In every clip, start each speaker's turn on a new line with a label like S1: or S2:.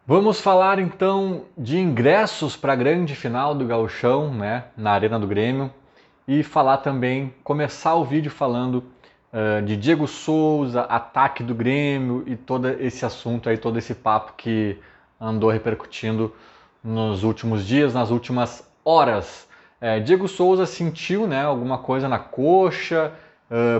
S1: Vamos falar então de ingressos para a grande final do Gauchão, né, na Arena do Grêmio, e falar também, começar o vídeo falando de Diego Souza, ataque do Grêmio e todo esse assunto aí, todo esse papo que andou repercutindo nos últimos dias, nas últimas horas. Diego Souza sentiu, né, alguma coisa na coxa.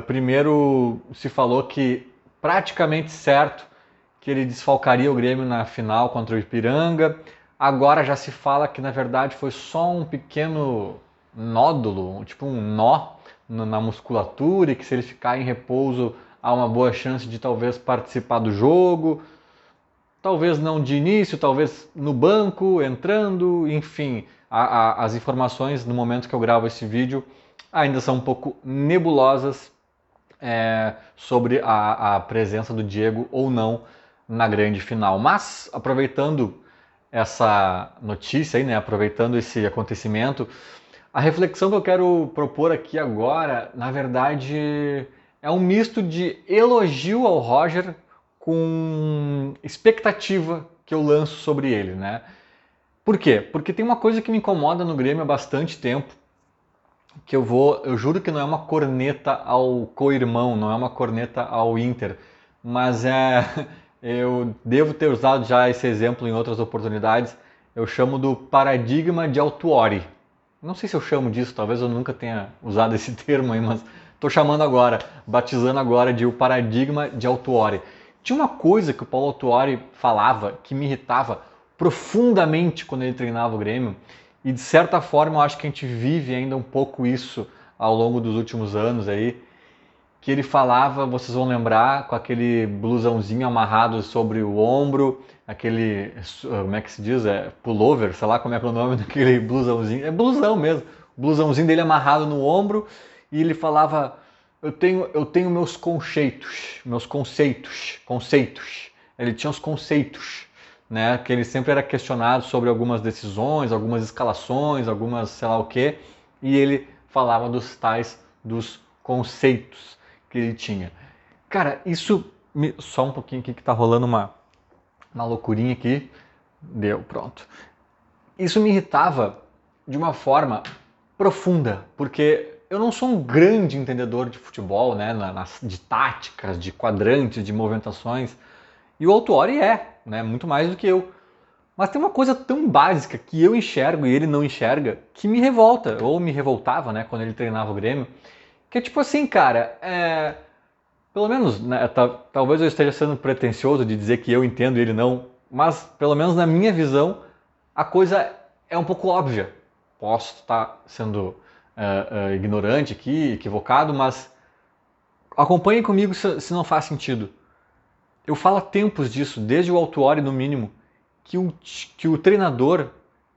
S1: Primeiro se falou que praticamente certo que ele desfalcaria o Grêmio na final contra o Ipiranga. Agora já se fala que na verdade foi só um pequeno nódulo, tipo um nó na musculatura, e que se ele ficar em repouso há uma boa chance de talvez participar do jogo. Talvez não de início, talvez no banco, entrando, enfim. As informações no momento que eu gravo esse vídeo ainda são um pouco nebulosas sobre a presença do Diego ou não na grande final. Mas, aproveitando essa notícia aí, né, aproveitando esse acontecimento, a reflexão que eu quero propor aqui agora, na verdade, é um misto de elogio ao Roger com expectativa que eu lanço sobre ele, né? Por quê? Porque tem uma coisa que me incomoda no Grêmio há bastante tempo, que eu juro que não é uma corneta ao co-irmão, não é uma corneta ao Inter, mas eu devo ter usado já esse exemplo em outras oportunidades. Eu chamo do paradigma de Autuori. Não sei se eu chamo disso, talvez eu nunca tenha usado esse termo aí, mas estou chamando agora, batizando agora de o paradigma de Autuori. Tinha uma coisa que o Paulo Autuori falava que me irritava profundamente quando ele treinava o Grêmio, e de certa forma eu acho que a gente vive ainda um pouco isso ao longo dos últimos anos aí, que ele falava, vocês vão lembrar, com aquele blusãozinho amarrado sobre o ombro, aquele, como é que se diz, pullover, sei lá como é que é o nome daquele blusãozinho, é blusão mesmo, o blusãozinho dele amarrado no ombro, e ele falava, eu tenho meus conceitos, ele tinha os conceitos, né, que ele sempre era questionado sobre algumas decisões, algumas escalações, algumas sei lá o que, e ele falava dos conceitos que ele tinha. Cara, só um pouquinho aqui que tá rolando uma loucurinha aqui. Deu, pronto. Isso me irritava de uma forma profunda, porque eu não sou um grande entendedor de futebol, né, de táticas, de quadrantes, de movimentações, e o Autuori né, muito mais do que eu. Mas tem uma coisa tão básica que eu enxergo e ele não enxerga, que me revolta, ou me revoltava, né, quando ele treinava o Grêmio, que é tipo assim, cara, pelo menos, né, talvez eu esteja sendo pretensioso de dizer que eu entendo e ele não, mas pelo menos na minha visão, a coisa é um pouco óbvia. Posso estar sendo ignorante aqui, equivocado, mas acompanhe comigo se não faz sentido. Eu falo há tempos disso, desde o Autuori no mínimo, que o treinador,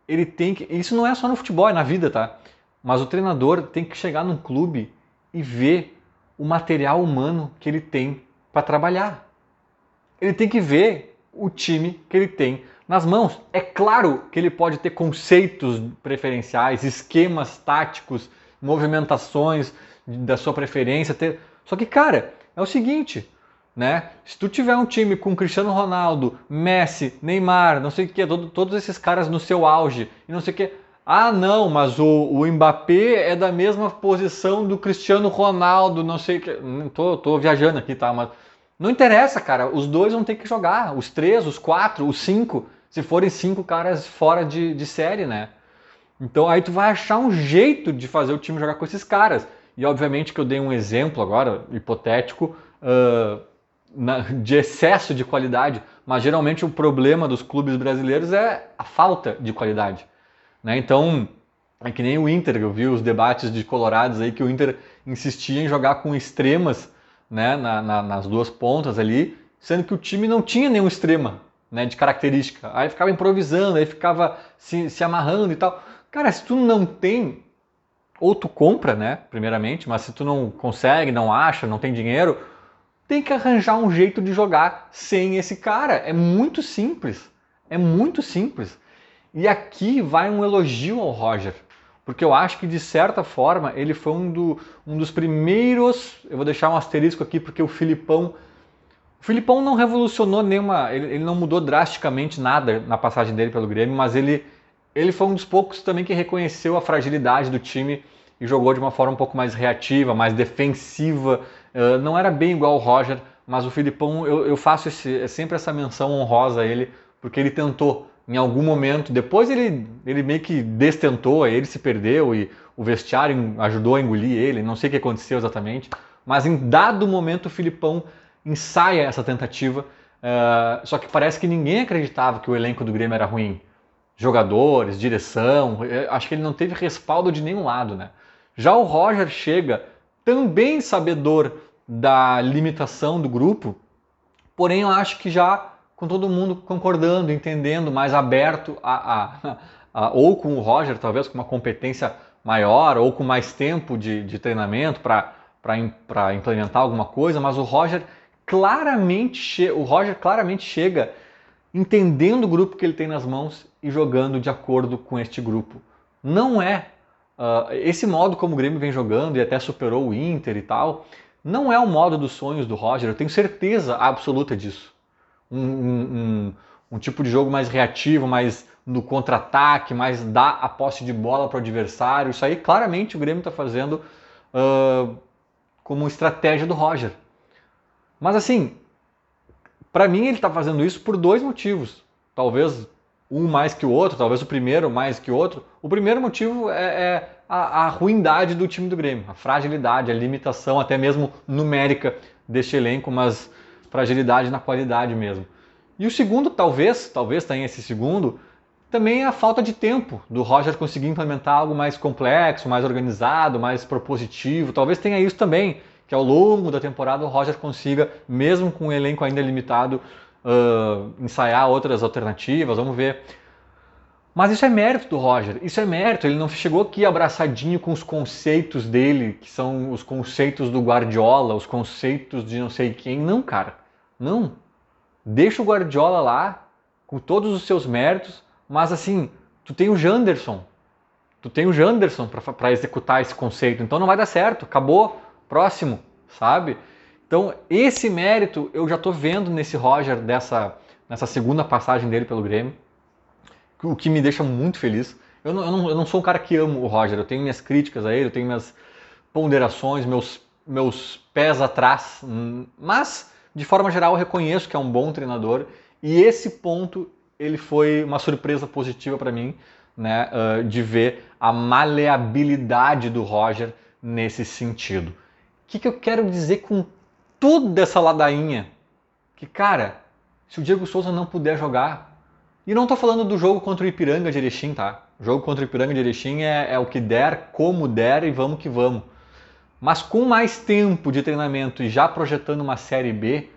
S1: ele tem que... Isso não é só no futebol, é na vida, tá? Mas o treinador tem que chegar num clube e ver o material humano que ele tem para trabalhar. Ele tem que ver o time que ele tem nas mãos. É claro que ele pode ter conceitos preferenciais, esquemas táticos, movimentações da sua preferência. Só que, cara, é o seguinte, né? Se tu tiver um time com Cristiano Ronaldo, Messi, Neymar, não sei o que, todos esses caras no seu auge e não sei o que. Ah, não, mas o Mbappé é da mesma posição do Cristiano Ronaldo, não sei o que. Tô viajando aqui, tá? Mas não interessa, cara. Os dois vão ter que jogar. Os três, os quatro, os cinco. Se forem cinco caras fora de série, né? Então aí tu vai achar um jeito de fazer o time jogar com esses caras. E obviamente que eu dei um exemplo agora, hipotético, de excesso de qualidade. Mas geralmente o problema dos clubes brasileiros é a falta de qualidade. Né? Então, é que nem o Inter, eu vi os debates de colorados aí que o Inter insistia em jogar com extremas, né, nas duas pontas ali, sendo que o time não tinha nenhum extrema, né, de característica. Aí ficava improvisando, aí ficava se amarrando e tal. Cara, se tu não tem, ou tu compra, né, primeiramente, mas se tu não consegue, não acha, não tem dinheiro, tem que arranjar um jeito de jogar sem esse cara. É muito simples. É muito simples. E aqui vai um elogio ao Roger, porque eu acho que de certa forma ele foi um dos primeiros. Eu vou deixar um asterisco aqui porque o Filipão não revolucionou nenhuma, ele não mudou drasticamente nada na passagem dele pelo Grêmio, mas ele foi um dos poucos também que reconheceu a fragilidade do time e jogou de uma forma um pouco mais reativa, mais defensiva. Não era bem igual o Roger, mas o Filipão, eu faço sempre essa menção honrosa a ele, porque ele tentou em algum momento, depois ele meio que destentou, ele se perdeu e o vestiário ajudou a engolir ele, não sei o que aconteceu exatamente, mas em dado momento o Filipão ensaia essa tentativa, só que parece que ninguém acreditava que o elenco do Grêmio era ruim. Jogadores, direção, acho que ele não teve respaldo de nenhum lado, né? Já o Roger chega também sabedor da limitação do grupo, porém eu acho que já com todo mundo concordando, entendendo, mais aberto ou com o Roger, talvez com uma competência maior, ou com mais tempo de treinamento para implementar alguma coisa, mas o Roger claramente chega entendendo o grupo que ele tem nas mãos e jogando de acordo com este grupo. Não é esse modo como o Grêmio vem jogando e até superou o Inter e tal, não é o modo dos sonhos do Roger, eu tenho certeza absoluta disso. Um tipo de jogo mais reativo, mais no contra-ataque, mais dá a posse de bola para o adversário. Isso aí claramente o Grêmio está fazendo como estratégia do Roger. Mas assim, para mim ele está fazendo isso por dois motivos. Talvez um mais que o outro, talvez o primeiro mais que o outro. O primeiro motivo é a ruindade do time do Grêmio, a fragilidade, a limitação até mesmo numérica deste elenco, mas fragilidade na qualidade mesmo. E o segundo, talvez tenha esse segundo, também é a falta de tempo do Roger conseguir implementar algo mais complexo, mais organizado, mais propositivo. Talvez tenha isso também, que ao longo da temporada o Roger consiga, mesmo com o elenco ainda limitado, ensaiar outras alternativas, vamos ver. Mas isso é mérito do Roger, isso é mérito, ele não chegou aqui abraçadinho com os conceitos dele, que são os conceitos do Guardiola, os conceitos de não sei quem. Não, cara, não. Deixa o Guardiola lá, com todos os seus méritos, mas assim, tu tem o Janderson para executar esse conceito, então não vai dar certo, acabou, próximo, sabe? Então esse mérito eu já tô vendo nesse Roger, nessa segunda passagem dele pelo Grêmio, o que me deixa muito feliz. Eu não sou um cara que amo o Roger, eu tenho minhas críticas a ele, eu tenho minhas ponderações, meus pés atrás, mas de forma geral eu reconheço que é um bom treinador e esse ponto ele foi uma surpresa positiva para mim, né, de ver a maleabilidade do Roger nesse sentido. O que eu quero dizer com toda essa ladainha? Que, cara, se o Diego Souza não puder jogar, e não estou falando do jogo contra o Ipiranga de Erechim, tá? O jogo contra o Ipiranga de Erechim é o que der, como der e vamos que vamos. Mas com mais tempo de treinamento e já projetando uma Série B,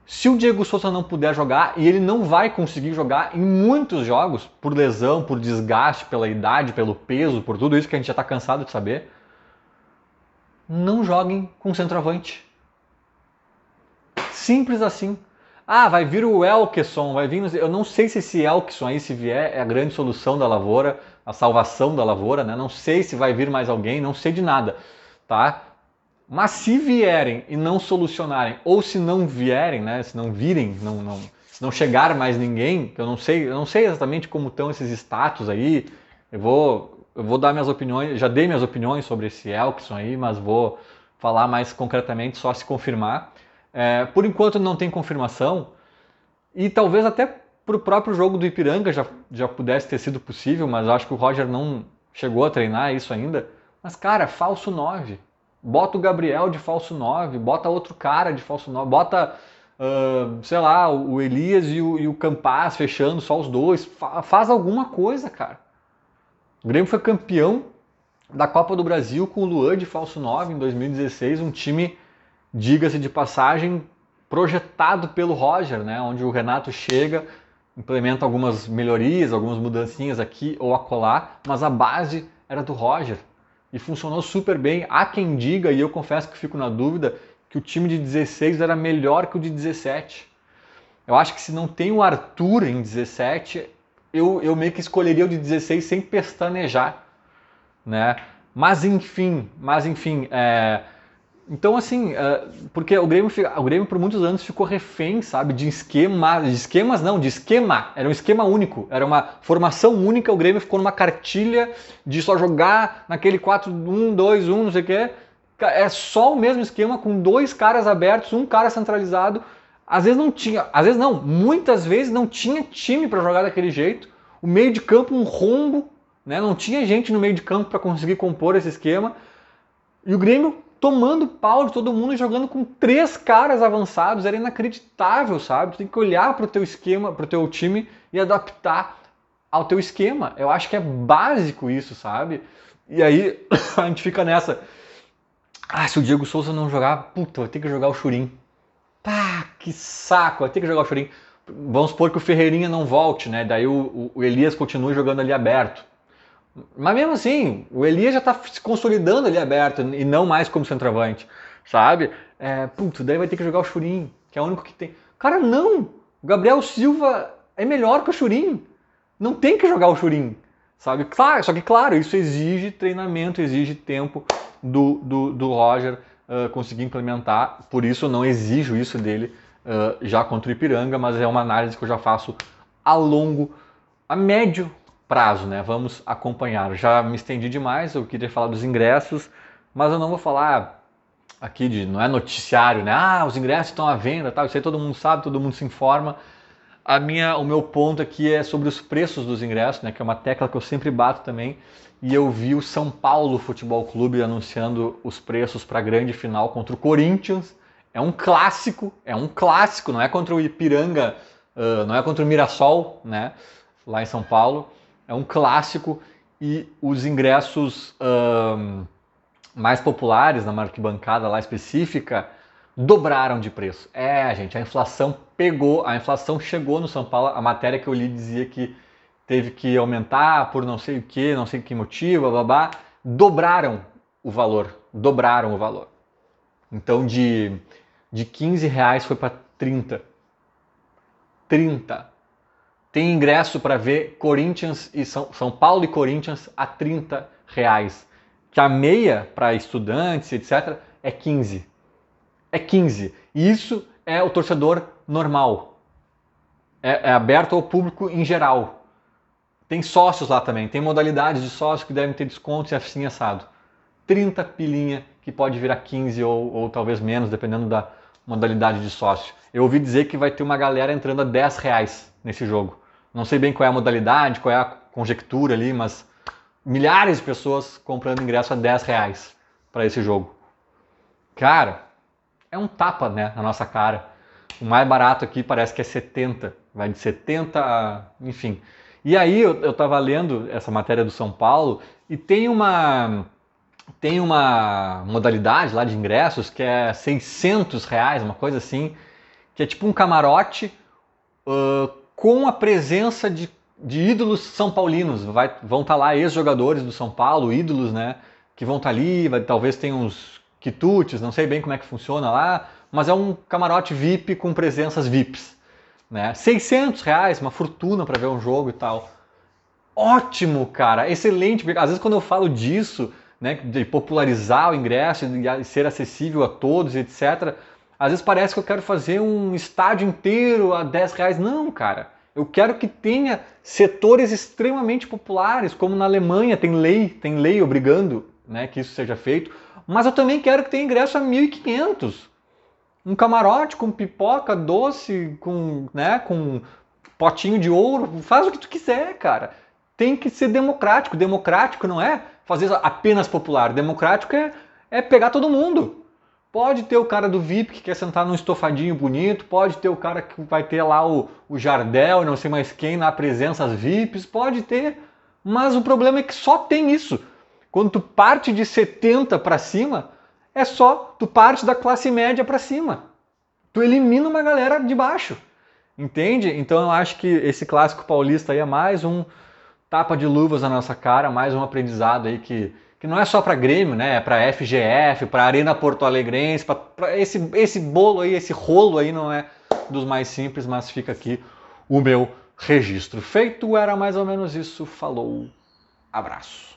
S1: se o Diego Souza não puder jogar, e ele não vai conseguir jogar em muitos jogos, por lesão, por desgaste, pela idade, pelo peso, por tudo isso que a gente já está cansado de saber, não joguem com centroavante. Simples assim. Ah, vai vir o Elkeson, vai vir... Eu não sei se esse Elkeson aí, se vier, é a grande solução da Lavoura, a salvação da Lavoura, né? Não sei se vai vir mais alguém, não sei de nada, tá? Mas se vierem e não solucionarem, ou se não vierem, né? Se não virem, se não chegar mais ninguém, que eu não sei exatamente como estão esses status aí, eu vou dar minhas opiniões, já dei minhas opiniões sobre esse Elkeson aí, mas vou falar mais concretamente só se confirmar. Por enquanto não tem confirmação e talvez até para o próprio jogo do Ipiranga já pudesse ter sido possível, mas acho que o Roger não chegou a treinar isso ainda. Mas cara, falso 9, bota o Gabriel de falso 9, bota outro cara de falso 9, bota, sei lá, o Elias e o Campaz fechando só os dois, faz alguma coisa, cara. O Grêmio foi campeão da Copa do Brasil com o Luan de falso 9 em 2016, um time, diga-se de passagem, projetado pelo Roger, né? Onde o Renato chega, implementa algumas melhorias, algumas mudancinhas aqui ou acolá, mas a base era do Roger e funcionou super bem. Há quem diga, e eu confesso que fico na dúvida, que o time de 16 era melhor que o de 17. Eu acho que se não tem o Arthur em 17, eu meio que escolheria o de 16 sem pestanejar, né? Mas enfim, Então, assim, porque o Grêmio por muitos anos ficou refém, sabe, de esquemas não, de esquema, era um esquema único, era uma formação única, o Grêmio ficou numa cartilha de só jogar naquele 4-1-2-1, não sei o que, é só o mesmo esquema com dois caras abertos, um cara centralizado, às vezes não tinha, às vezes não, muitas vezes não tinha time para jogar daquele jeito, o meio de campo um rombo, né, não tinha gente no meio de campo para conseguir compor esse esquema, e o Grêmio tomando pau de todo mundo e jogando com 3 caras avançados, era inacreditável, sabe? Tu tem que olhar pro teu esquema, pro teu time e adaptar ao teu esquema. Eu acho que é básico isso, sabe? E aí a gente fica nessa. Ah, se o Diego Souza não jogar, puta, vai ter que jogar o Churin. Pá, que saco, vai ter que jogar o Churin. Vamos supor que o Ferreirinha não volte, né? Daí o Elias continua jogando ali aberto. Mas mesmo assim, o Elias já tá se consolidando ali aberto e não mais como centroavante, sabe? Putz, daí vai ter que jogar o Churin, que é o único que tem. Cara, não! O Gabriel Silva é melhor que o Churin. Não tem que jogar o Churin, sabe? Claro, só que, claro, isso exige treinamento, exige tempo do Roger conseguir implementar. Por isso eu não exijo isso dele já contra o Ipiranga, mas é uma análise que eu já faço a médio prazo, né? Vamos acompanhar. Já me estendi demais, eu queria falar dos ingressos, mas eu não vou falar aqui não é noticiário, né? Ah, os ingressos estão à venda, tal. Isso aí todo mundo sabe, todo mundo se informa. O meu ponto aqui é sobre os preços dos ingressos, né? Que é uma tecla que eu sempre bato também. E eu vi o São Paulo Futebol Clube anunciando os preços para a grande final contra o Corinthians. É um clássico, não é contra o Ipiranga, não é contra o Mirassol, né? Lá em São Paulo. É um clássico e os ingressos mais populares na arquibancada lá específica dobraram de preço. Gente, a inflação pegou, a inflação chegou no São Paulo. A matéria que eu li dizia que teve que aumentar por não sei o que, não sei que motivo, babá. Dobraram o valor. Então de 15 reais foi para 30. 30. Tem ingresso para ver Corinthians e São Paulo e Corinthians a 30 reais. Que a meia para estudantes, etc., é 15. É 15. E isso é o torcedor normal. É aberto ao público em geral. Tem sócios lá também. Tem modalidades de sócios que devem ter descontos e assim assado. 30 pilinha que pode virar 15 ou talvez menos, dependendo da modalidade de sócio. Eu ouvi dizer que vai ter uma galera entrando a 10 reais nesse jogo. Não sei bem qual é a modalidade, qual é a conjectura ali, mas milhares de pessoas comprando ingresso a 10 reais para esse jogo. Cara, é um tapa, né, na nossa cara. O mais barato aqui parece que é 70, vai de 70 a... enfim. E aí eu tava lendo essa matéria do São Paulo e tem uma modalidade lá de ingressos que é 600 reais, uma coisa assim, que é tipo um camarote com a presença de ídolos são paulinos. Vão estar lá ex-jogadores do São Paulo, ídolos, né? Que vão estar ali, talvez tenha uns quitutes, não sei bem como é que funciona lá, mas é um camarote VIP com presenças VIPs. Né? 600 reais, uma fortuna para ver um jogo e tal. Ótimo, cara, excelente. Às vezes quando eu falo disso, né, de popularizar o ingresso e ser acessível a todos, etc., às vezes parece que eu quero fazer um estádio inteiro a 10 reais. Não, cara. Eu quero que tenha setores extremamente populares, como na Alemanha tem lei obrigando, né, que isso seja feito. Mas eu também quero que tenha ingresso a 1.500. Um camarote com pipoca, doce, com potinho de ouro. Faz o que tu quiser, cara. Tem que ser democrático. Democrático não é fazer apenas popular. Democrático é pegar todo mundo. Pode ter o cara do VIP que quer sentar num estofadinho bonito, pode ter o cara que vai ter lá o Jardel, não sei mais quem, na presença, as VIPs, pode ter. Mas o problema é que só tem isso. Quando tu parte de 70 para cima, tu parte da classe média para cima. Tu elimina uma galera de baixo. Entende? Então eu acho que esse clássico paulista aí é mais um tapa de luvas na nossa cara, mais um aprendizado aí que não é só para Grêmio, né? É para FGF, para Arena Porto Alegrense, para esse bolo aí, esse rolo aí não é dos mais simples, mas fica aqui o meu registro. Feito, era mais ou menos isso. Falou, abraço.